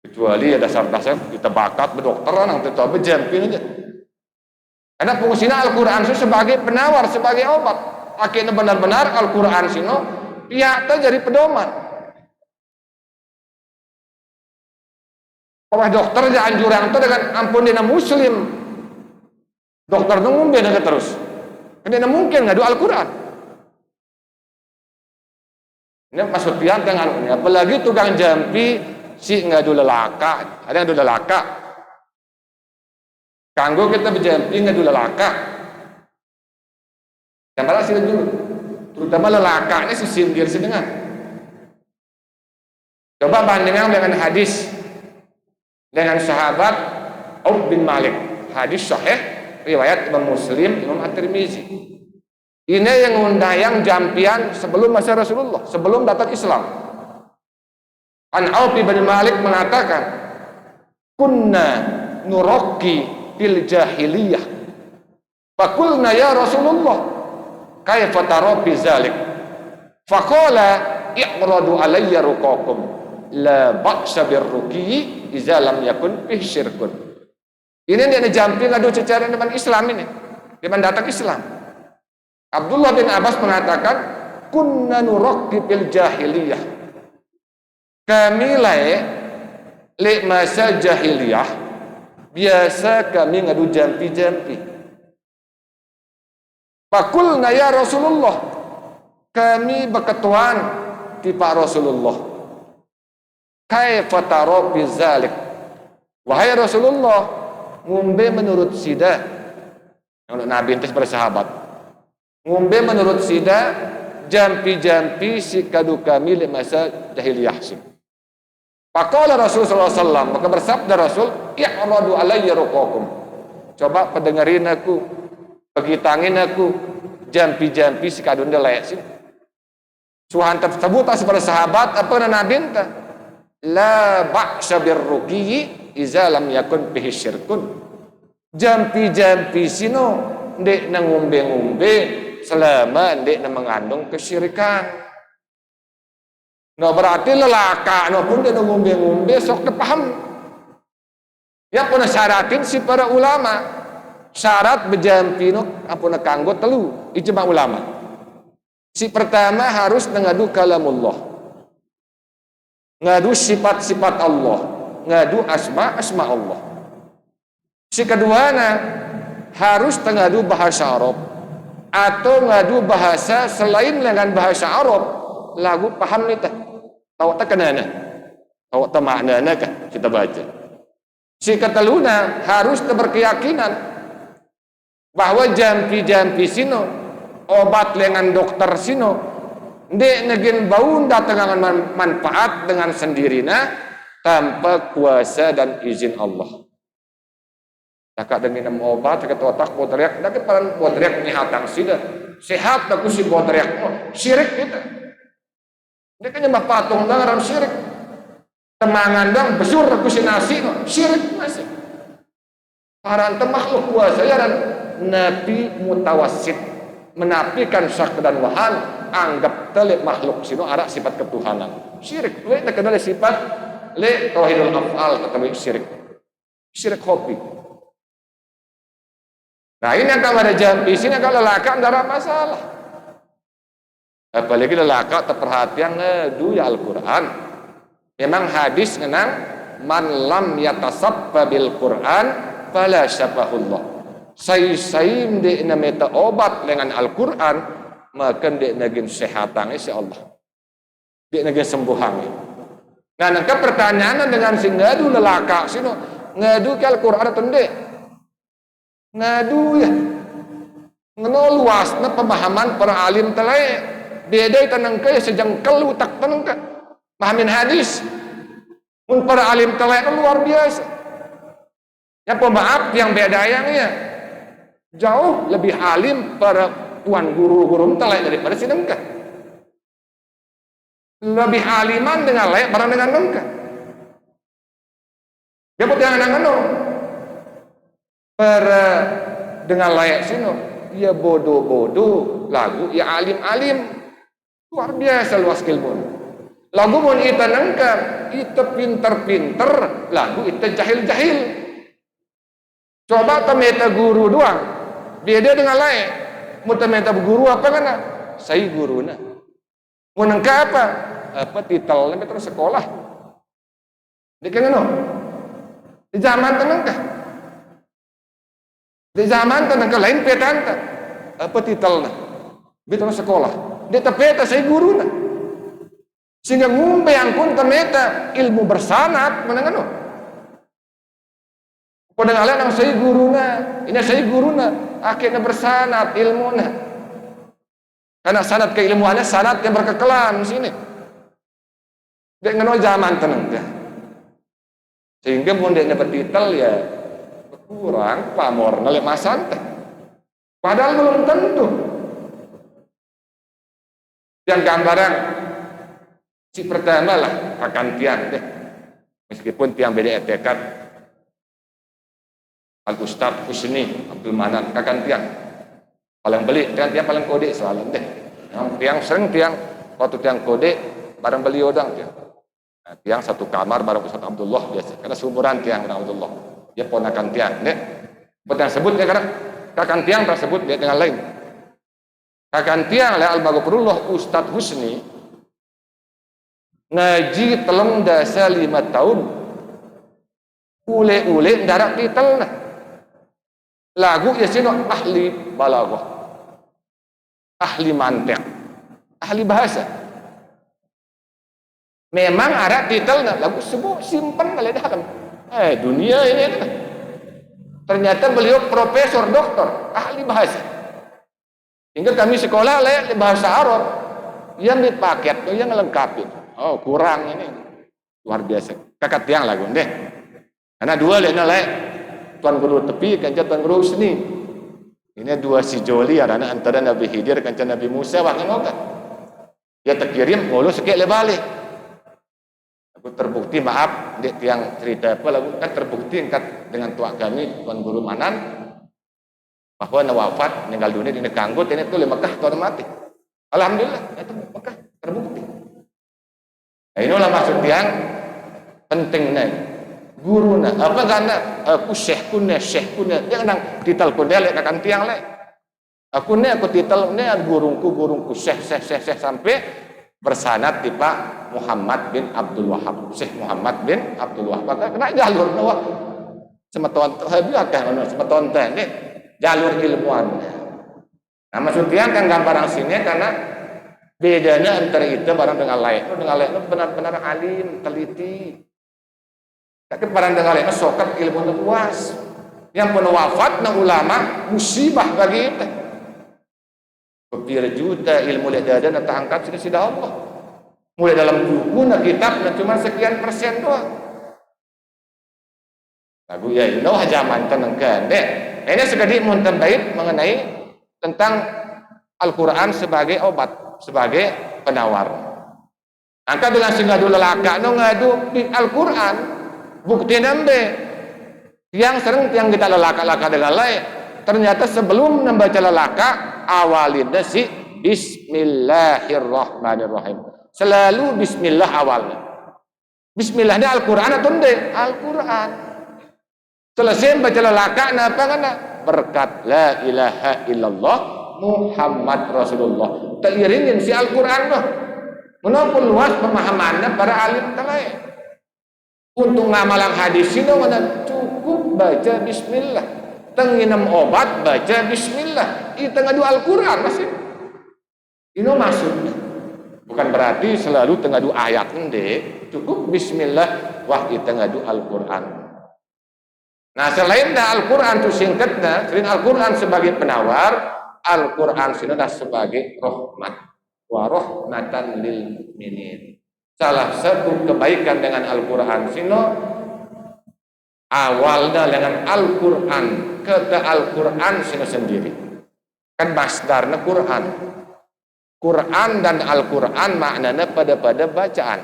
Kecuali ada dasar-dasar kita bakat berdokteran, yang tetap bejampi aja. Karena fungsinya Al-Quran itu sebagai penawar, sebagai obat. Akhirnya benar-benar Al-Quran sino pihak jadi pedoman. Kalau dokter aja anjuran itu dengan ampun dia muslim. Dokter itu ngombe terus. Karena mungkin ngadu Al-Quran. Ini maksud pian dengan ini. Apalagi tukang jampi si ngadu lelaka. Ada yang ngadu lelaka. Kanggo kita berjampi ngadu lelaka. Yang malah sih dulu. Terutama lelaka ini si sindir sedengar. Coba bandingkan dengan hadis. Dengan sahabat Auf bin Malik, hadis sahih riwayat Imam Muslim, Imam At-Tirmizi. Ini yang ngundayang jampian sebelum masa Rasulullah, sebelum datang Islam. An Auf bin Malik mengatakan, "Kunna nuraqi fil jahiliyah. Faqulna ya Rasulullah, kaifa tara bi zalik?" Faqala, "I'radu alayya ruqakum. La ba'sa birruqi iza lam yakun fih syirkun." Ini dia jampi ngadu secara depan Islam ini. Depan datang Islam. Abdullah bin Abbas mengatakan, "Kunna nuraqi fil jahiliyah." Kami le masa jahiliyah biasa kami ngadu jampi-jampi. Faqulna ya Rasulullah, kami berketuan di Pak Rasulullah. Kaifa tara bi zalik? Wahai Rasulullah, ngombe menurut sida. Yang Nabi itu kepada sahabat. Ngombe menurut sida jampi-jampi si kadu kami le masa jahiliyah sih. Faqala Rasulullah SAW, maka bersabda Rasul, i'radu alayya ruqakum. Coba pendengarin aku, pegitangin aku jampi-jampi si kadu layak sih. Suhan tersebut kepada sahabat apa Nabi entah. La ba'sa birruqiyyi iza lam yakun bihi syirkun. Jampi-jampi sino ndek na ngombe-ngombe selama ndek na mengandung kesyirikan. No berarti lelaka no pun dia ngombe-ngombe sok paham. Ya pun syaratin si para ulama. Syarat bejampi no apuna kanggo telu ijma ulama. Si pertama harus ngadu kalamullah. Ngadu sifat-sifat Allah, ngadu asma Allah. Si kedua harus ngadu bahasa Arab atau ngadu bahasa selain dengan bahasa Arab, lagu paham nih tah. Tahu tak kenana? Tahu tak maknana kah kita baca. Si keteluna harus berkeyakinan bahwa jampi-jampi sino obat dengan dokter sino ndek ngegin bau datang dengan manfaat dengan sendirinya tanpa kuasa dan izin Allah. Takak dengan obat sakit otak buat teriak, takut paling buat teriak nyihatang sida sehat aku si buat teriak syirik kita. Dia kan nyembah patung dengan syirik. Temangan dong besur aku si nasi syirik masih. Parante makhluk kuasa ya dan nabi mutawassit menafikan syak dan wahan anggap telik makhluk sino ada sifat ketuhanan. Syirik le tak kenal sifat le tauhidul af'al ketemu syirik kopi. Nah ini kalau ada jampi sini kalau lelaka tidak ada masalah. Apalagi lelaka terperhatian ngadu ya Al-Quran. Memang hadis ngenang man lam yatasabba bil Quran fala syafahullah. Say-say ndek nameta obat dengan Al-Quran maka ndek nagin sehatang insya Allah. Ndek nagin sembuhang. Nah nangka pertanyaan dengan si ngadu lelaka sino ngadu ke Al-Quran atau ndek? Ngadu ya. Ngeno luas na pemahaman para alim telai. Beda tanang kaya sejengkel utak tanang ka. Pahamin hadis. Mun para alim telai luar biasa. Ya pemaaf yang beda yangnya. Jauh lebih alim para tuan guru-guru telai daripada si nengka. Lebih aliman dengan layak barang dengan nengka. Dia pun jangan ngano. Para dengan layak sino ya bodoh-bodoh lagu ya alim-alim luar biasa luas ilmu lagu mun ita nangka ita pinter-pinter lagu ita jahil-jahil coba temeta guru doang beda dengan layak mau temeta guru apa kan saya guru na mau nangka apa titel terus sekolah dia kan di zaman tenangkah di zaman tanah lain petanta apa titelnya betul sekolah dia tepeta saya guru na sehingga ngumbe yang pun temeta ilmu bersanat menengano pada ngalian yang saya guru na ini saya guru na akhirnya bersanat ilmu na karena sanat keilmuannya sanat yang berkekelan sini dia ngano zaman tenang sehingga pun dia dapat titel ya kurang pamor ngelek masante padahal belum tentu yang gambaran si pertama lah akan tiang deh meskipun tiang beda etikat Al-Ustaz Husni Abdul Manan akan tiang paling beli tiang paling kode selalu deh tiang sering tiang waktu tiang kode barang beli odang tiang nah, tiang satu kamar barang Ustaz Abdullah biasa karena seumuran tiang Abdullah dia ponakan tiang, deh. Betul sebut dia karena kakan tiang tersebut dia dengan lain. Kakan tiang oleh Al-Maghfurullah Ustadz Husni ngaji telung dasa 5 tahun. Ule-ule darak titel nah. Lagu ya sino ahli balaghah. Ahli mantiq. Ahli bahasa. Memang ada titel nah lagu sebut simpen kali dah kan. Dunia ini kan. Ternyata beliau profesor doktor ahli bahasa Hingga kami sekolah bahasa Arab yang dipaket tuh yang lengkapin. Oh kurang ini luar biasa. Kakak tiang lagu deh. Karena dua lek tuan guru tepi kanca tuan guru seni. Ini dua si joli ada antara Nabi Khidir kanca Nabi Musa wah ngoga. Dia terkirim ngulu sekek le balik. Aku terbukti maaf dek tiang cerita apa lagu kan terbukti dengan tuak kami tuan guru Manan bahwa wafat meninggal dunia di Nekanggut ini tuh di Mekah tuan mati. Alhamdulillah itu Mekah terbukti. Nah inilah maksud yang pentingnya guruna apa karena aku syekhuna dia nang titel ku dia akan tiang lek. Aku titel gurungku syekh sampai bersanad di Pak Muhammad bin Abdul Wahab. Syekh Muhammad bin Abdul Wahab kena jalur nawa semeton habis akeh ono semeton teh jalur ilmuwan. Nah maksudnya kan gambaran sini karena bedanya antara itu barang dengan lain itu benar-benar alim, teliti. Tapi barang dengan lain sokat ilmu luas. Yang pun wafat na ulama musibah bagi kita. Kepira juta ilmu ledada na angkat sudah Allah. Mulai dalam buku na kitab na cuma sekian persen doang. Lagu ya ino zaman tenengkan deh. Ini sekali muntabait mengenai tentang Al-Quran sebagai obat, sebagai penawar. Angka dengan singadu lelaka no ngadu di Al-Quran bukti nambe yang sering yang kita lelaka dengan lain ternyata sebelum membaca lelaka awalnya si Bismillahirrahmanirrahim selalu Bismillah awalnya. Bismillahnya Al-Quran atau enggak? Al-Quran. Selesai baca lelaka napa kana berkat la ilaha illallah Muhammad Rasulullah teriringin si Al-Quran loh menapa luas pemahamannya para alim lain untuk ngamalang hadis ini mana cukup baca bismillah tenginam obat baca bismillah kita ngadu Al-Quran masih ini maksudnya bukan berarti selalu tengadu ayat ende cukup bismillah wah kita ngadu Al-Quran. Nah selain Al-Quran itu singkatnya, selain Al-Quran sebagai penawar, Al-Quran sudah sebagai rahmat, wa rahmatan lil mukminin. Salah satu kebaikan dengan Al-Quran sino awalnya dengan Al-Quran, kata Al-Quran sino sendiri. Kan masdarnya Quran. Quran dan Al-Quran maknanya pada bacaan.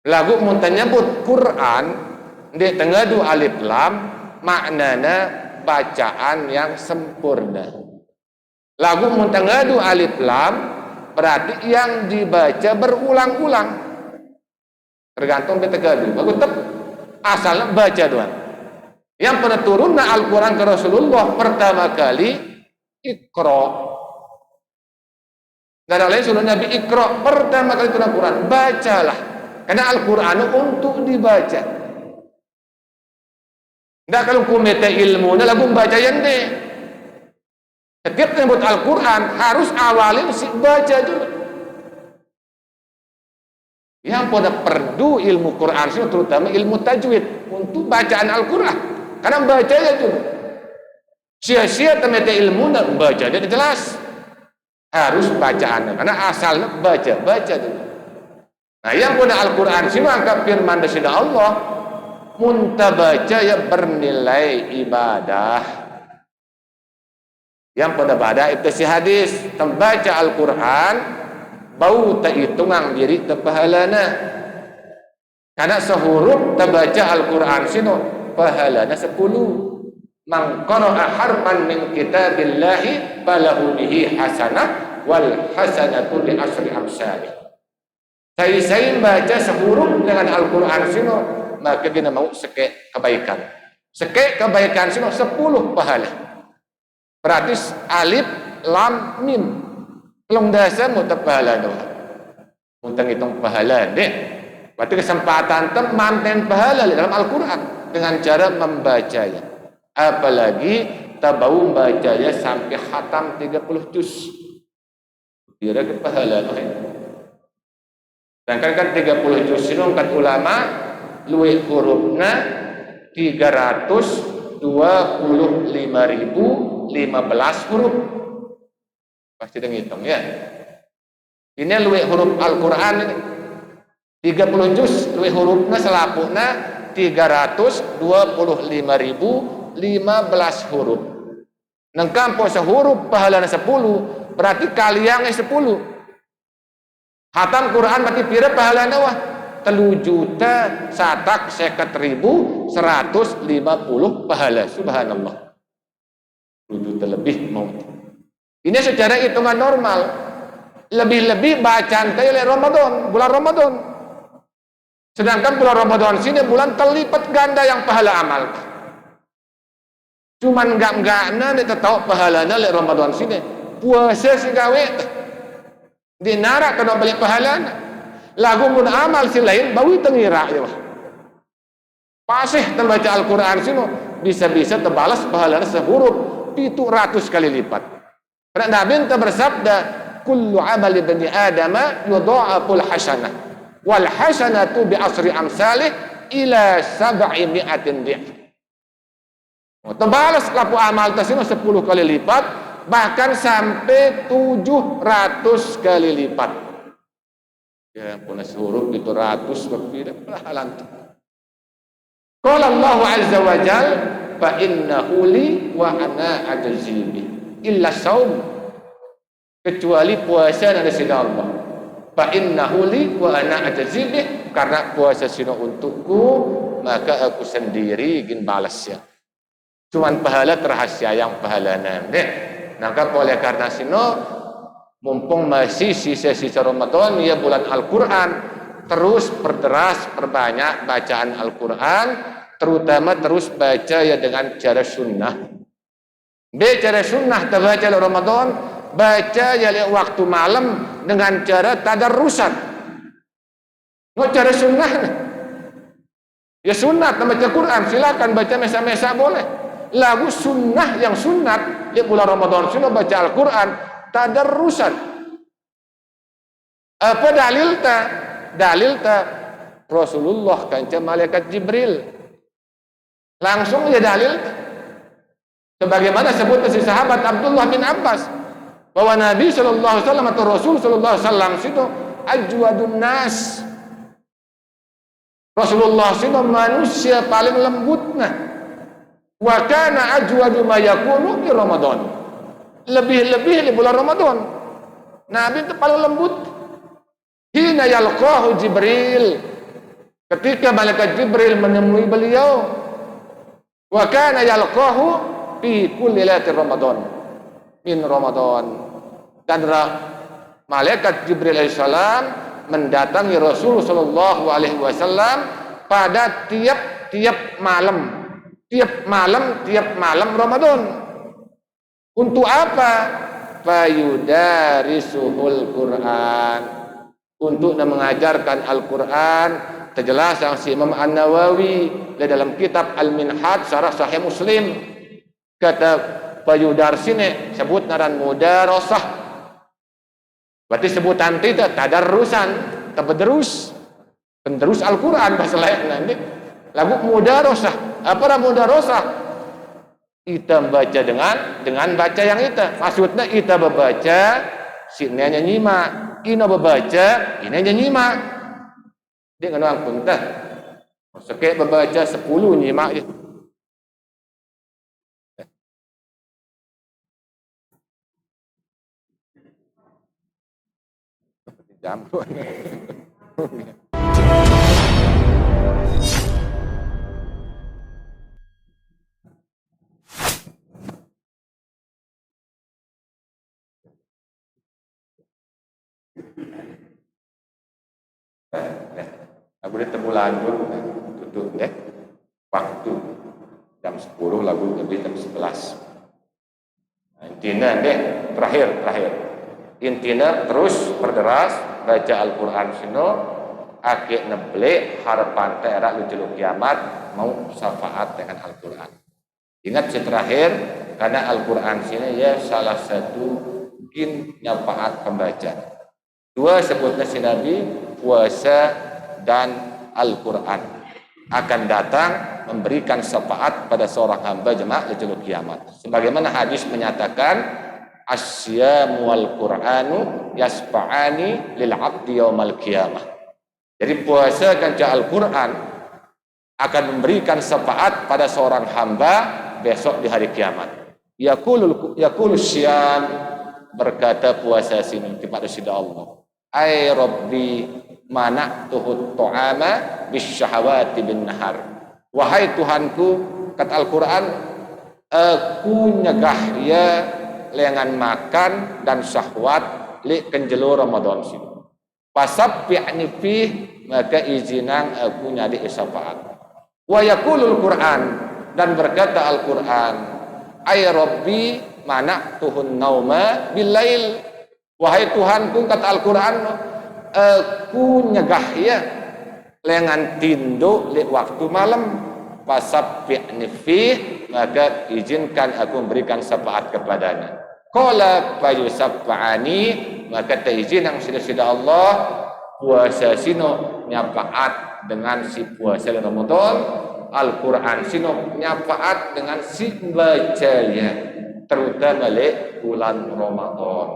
Lagu mun nyebut Quran di tengah dua alif lam maknanya bacaan yang sempurna. Lagu tengah dua alif lam berarti yang dibaca berulang-ulang. Tergantung di tengah dua. Bagus tetap asalnya baca doang. Yang pernah turun Al-Quran ke Rasulullah pertama kali Iqra. Dan lain suruh Nabi Iqra pertama kali turun Al-Quran bacalah. Karena Al-Quran untuk dibaca. Nggak kalau kumete ilmu, nah lagu baca yang deh. Setiap menyebut Al-Quran harus awalin si baca dulu. Yang pada perdu ilmu Quran sih terutama ilmu tajwid untuk bacaan Al-Quran. Karena bacanya dulu. Sia-sia temete ilmu dan baca dia jelas. Harus bacaan karena asalnya baca dulu. Nah yang pada Al-Quran sih maka firman dari Allah muntabaca ya bernilai ibadah. Yang pada pada itu si hadis membaca Al-Quran bau tak hitungan diri tepahalana karena sehuruf terbaca Al-Quran sino pahalana 10 man qara'a harfan min kitabillahi falahu bihi hasanah wal hasanatu bi asyri amsalih. Saya baca sehuruf dengan Al-Quran sino maka dia mau sekek kebaikan. Sekek kebaikan sino 10 pahala. Berarti alif lam mim. Belum dasar mau pahala doang. Muntang hitung pahala deh. Berarti kesempatan manten pahala dalam Al-Quran dengan cara membacanya. Apalagi tabau bacanya sampai khatam 30 juz. Kira ke pahala doang. Sedangkan kan 30 juz ini kan ulama luwih hurufna 325.015 huruf. Pasti dah ngitung ya. Ini luwih huruf Al-Quran ini 30 juz, luwih hurufnya selapuknya 325.015 huruf. Nengkam po sehuruf pahalana 10, berarti kaliangnya 10. Hatam Quran berarti pira pahalana wah? 3.150.150 pahala. Subhanallah. 10 juta lebih mau. Ini secara hitungan normal. Lebih-lebih bacaan oleh Ramadan, bulan Ramadan. Sedangkan bulan Ramadan sini bulan terlipat ganda yang pahala amal. Cuman enggak-enggakna dia tahu pahalanya oleh Ramadan sini. Puasa si gawe dinarak kena balik pahalana. Lagu mun amal si lain bawi tengira ya. Pasih terbaca Al-Quran sini bisa-bisa terbalas pahalanya sehuruf 700 kali lipat. Karena Nabi bersabda, kullu amali bani adama yudha'aful hasanah wal hasanatu bi asri amsalih ila 700 dhif. Terbalas laku amal tersebut 10 kali lipat, bahkan sampai 700 kali lipat. Ya pun huruf 700 berbeda pahalan. Qala Allah azza wa jal fa innahu li wa ana ajzi bi illa saum, kecuali puasa dari sini Allah. Fa innahu li wa ana ajzi bi, karena puasa sini untukku maka aku sendiri ingin balasnya. Cuman pahala terhasia yang pahala nanti. Maka oleh karena sino mumpung masih sisa-sisa Ramadan ya bulan Al-Quran, terus perderas perbanyak bacaan Al-Quran, terutama terus baca ya dengan cara sunnah. Cara sunnah terbaca di Ramadan, baca ya waktu malam dengan cara tadarrusan. Nggak cara sunnah. Ya sunnah membaca Quran, silakan baca mesa-mesa boleh. Lagu sunnah yang sunat di bulan Ramadan sunnah baca Al-Quran tadarrusan. Apa dalilnya? Dalilnya Rasulullah kanca malaikat Jibril. Langsung ya dalil. Sebagaimana sebut si sahabat Abdullah bin Abbas bahwa Nabi sallallahu alaihi wasallam atau Rasul sallallahu alaihi wasallam itu ajwadun nas. Rasulullah itu manusia paling lembutnya. Wa kana ajwadu ma yakunu di Ramadan. Lebih-lebih di bulan Ramadan. Nabi itu paling lembut. Hina yalqahu Jibril. Ketika malaikat Jibril menemui beliau. Wa kana yalqahu fi kulli lailatin Ramadan. Min Ramadan. Dan malaikat Jibril alaihissalam mendatangi Rasul sallallahu alaihi wasallam pada tiap malam. Tiap malam Ramadan. Untuk apa? Fayudarisuhul Quran. Untuk mengajarkan Al-Quran. Terjelas yang si Imam An-Nawawi dalam kitab Al-Minhaj Syarah Sahih Muslim. Kata fayudar sini sebut naran mudarasah. Berarti sebutan tidak tadarrusan, tadarrus. Penterus Al-Quran bahasa lain nanti. Lagu mudarasah. Apa mudarasah? Kita baca dengan baca yang kita. Maksudnya kita membaca, sinanya nyimak. Ina membaca, ina nyimak. Dia kenal pun dah. Sekek membaca 10 nyimak je. Jam pun. Lagu dia tembulan tutup deh waktu jam 10 lagu lebih jam 11. Intinya deh terakhir intinya terus perderas baca Al-Quran sino akik neble harapan terak lucu kiamat mau syafaat dengan Al-Quran. Ingat si terakhir karena Al-Quran sini ya salah satu mungkin nyafaat pembaca. Dua sebutnya si Nabi puasa dan Al-Quran akan datang memberikan syafaat pada seorang hamba jemaah di yaumil kiamat. Sebagaimana hadis menyatakan asyamu wal qur'anu yasfa'ani lil 'abdi yaumal qiyamah. Jadi puasa dan Al-Qur'an akan memberikan syafaat pada seorang hamba besok di hari kiamat. Yaqulu syam, berkata puasa sini kepada sida Allah, ay rabbi mana'tuhu ta'ama bisyahawati bin nahar. Wahai Tuhanku, kata Al-Qur'an, aku nyegah ya lengan makan dan syahwat li kenjelo Ramadan sini. Fasabbi'ni fih, maka izinang aku nyadi syafaat. Wa yaqulul Qur'an, dan berkata Al-Qur'an, ay rabbi mana'tuhun nauma bilail. Wahai Tuhanku, kata Al-Qur'an, aku nyegah ya lengan tindo li waktu malam. Fasabbi'ni fih, maka izinkan aku memberikan syafaat kepadanya. Qala fayusaffa'ani, maka izin yang sida Allah puasa sino nyafaat dengan si puasa Ramadan, Al-Qur'an sino nyafaat dengan si bacanya terutama le bulan Ramadan.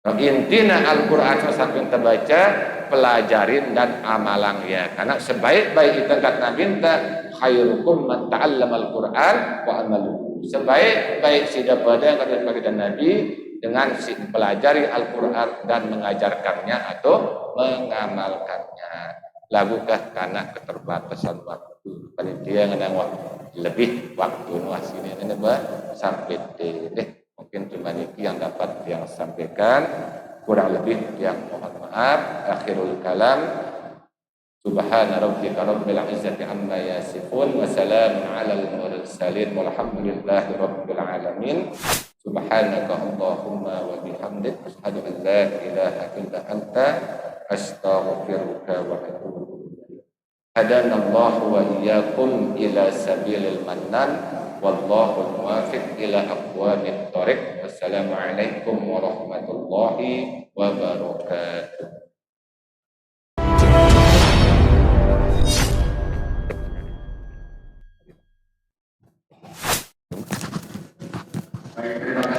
Intinya Al-Qur'an sampai terbaca, pelajarin dan amalan ya. Karena sebaik-baik itu kata Nabi, khairukum man ta'allama al-Qur'an wa amaluhu. Sebaik-baik sida pada yang kata Nabi dengan si pelajari Al-Qur'an dan mengajarkannya atau mengamalkannya. Lagukah karena keterbatasan waktu panitia ngadang lebih waktu nuasini ini sampai deh. Mungkin cuma ini yang dapat yang sampaikan, kurang lebih yang mohon maaf. Akhirul kalam, subhana rabbika rabbil izzati amma yasifun wa salamun alal mursalin walhamdulillahi rabbil alamin. Subhanaka Allahumma wa bihamdik, asyhadu an la ilaha illa anta, astaghfiruka wa atubu ilaik. Hadanallahu wa iyyakum ila sabilil mannan, wallahu muwaffiq ila aqwamit thoriq. Wassalamualaikum warahmatullahi wabarakatuh. Baik, terima kasih.